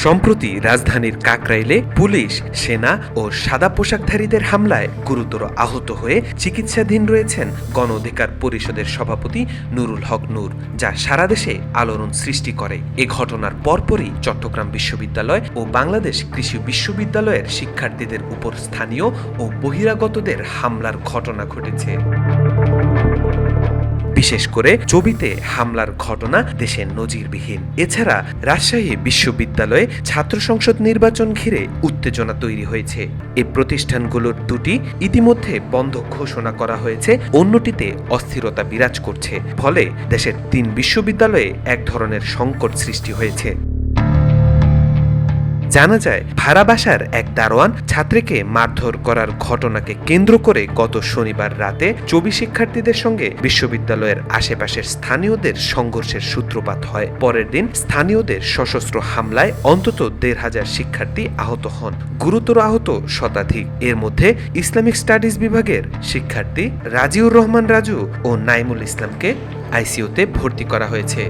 সম্প্রতি রাজধানীর কাকরাইলে পুলিশ, সেনা ও সাদা পোশাকধারীদের হামলায় গুরুতর আহত হয়ে চিকিৎসাধীন রয়েছেন গণ অধিকার পরিষদের সভাপতি নুরুল হক নূর, যা সারা দেশে আলোড়ন সৃষ্টি করে। এ ঘটনার পরপরই চট্টগ্রাম বিশ্ববিদ্যালয় ও বাংলাদেশ কৃষি বিশ্ববিদ্যালয়ের শিক্ষার্থীদের উপর স্থানীয় ও বহিরাগতদের হামলার ঘটনা ঘটেছে। বিশেষ করে চবিতে হামলার ঘটনা দেশে নজিরবিহীন। এছাড়া রাজশাহী বিশ্ববিদ্যালয়ে ছাত্র সংসদ নির্বাচন ঘিরে উত্তেজনা তৈরি হয়েছে। এ প্রতিষ্ঠানগুলোর দুটি ইতিমধ্যে বন্ধ ঘোষণা করা হয়েছে, অন্যটিতে অস্থিরতা বিরাজ করছে। ফলে দেশের 3 বিশ্ববিদ্যালয়ে এক ধরনের সংকট সৃষ্টি হয়েছে। জানা যায়, ভাড়া বাসার এক দারোয়ান ছাত্রীকে মারধর করার ঘটনাকে কেন্দ্র করে গত শনিবার রাতে চবি শিক্ষার্থীদের সঙ্গে বিশ্ববিদ্যালয়ের আশেপাশের স্থানীয়দের সংঘর্ষের সূত্রপাত হয়। পরের দিন স্থানীয়দের সশস্ত্র হামলায় অন্তত 1,500 শিক্ষার্থী আহত হন। গুরুতর আহত শতাধিক। এর মধ্যে ইসলামিক স্টাডিজ বিভাগের শিক্ষার্থী রাজিউর রহমান রাজু ও নাইমুল ইসলামকে আইসিইউতে ভর্তি করা হয়েছে।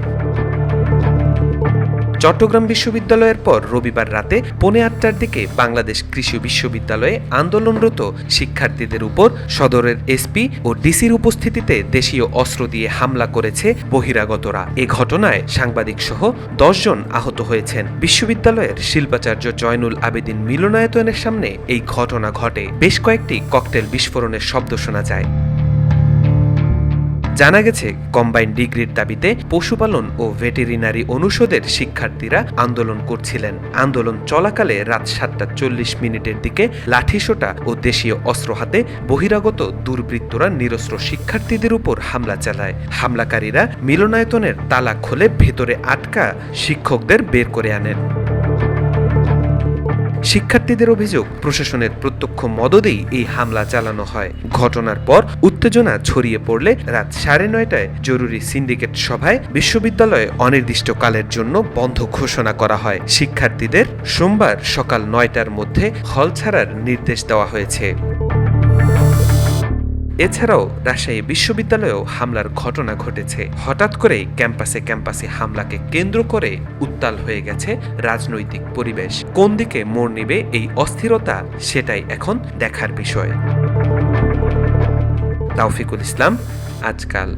চট্টগ্রাম বিশ্ববিদ্যালয়ের পর রবিবার রাতে 8:45টার দিকে বাংলাদেশ কৃষি বিশ্ববিদ্যালয়ে আন্দোলনরত শিক্ষার্থীদের উপর সদরের এসপি ও ডিসির উপস্থিতিতে দেশীয় অস্ত্র দিয়ে হামলা করেছে বহিরাগতরা। এ ঘটনায় সাংবাদিক সহ 10 জন আহত হয়েছেন। বিশ্ববিদ্যালয়ের শিল্পাচার্য জয়নুল আবেদিন মিলনায়তনের সামনে এই ঘটনা ঘটে। বেশ কয়েকটি ককটেল বিস্ফোরণের শব্দ শোনা যায়। জানা গেছে, কম্বাইন্ড ডিগ্রির দাবিতে পশুপালন ও ভেটেরিনারি অনুষদের শিক্ষার্থীরা আন্দোলন করছিলেন। আন্দোলন চলাকালে রাত 7:40 দিকে লাঠিসোঁটা ও দেশীয় অস্ত্র হাতে বহিরাগত দুর্বৃত্তরা নিরস্ত্র শিক্ষার্থীদের উপর হামলা চালায়। হামলাকারীরা মিলনায়তনের তালা খুলে ভেতরে আটকা শিক্ষকদের বের করে আনেন। শিক্ষার্থীদের অভিযোগ, প্রশাসনের প্রত্যক্ষ মদদেই এই হামলা চালানো হয়। ঘটনার পর উত্তেজনা ছড়িয়ে পড়লে রাত 9:30টায় জরুরি সিন্ডিকেট সভায় বিশ্ববিদ্যালয়ে অনির্দিষ্টকালের জন্য বন্ধ ঘোষণা করা হয়। শিক্ষার্থীদের সোমবার সকাল 9টার মধ্যে হল ছাড়ার নির্দেশ দেওয়া হয়েছে। এছাড়াও রাজশাহী বিশ্ববিদ্যালয়েও হামলার ঘটনা ঘটেছে। হঠাৎ করেই ক্যাম্পাসে হামলাকে কেন্দ্র করে উত্তাল হয়ে গেছে রাজনৈতিক পরিবেশ। কোন দিকে মোড় নেবে এই অস্থিরতা, সেটাই এখন দেখার বিষয়। তাওফিকুল ইসলাম, আজকাল।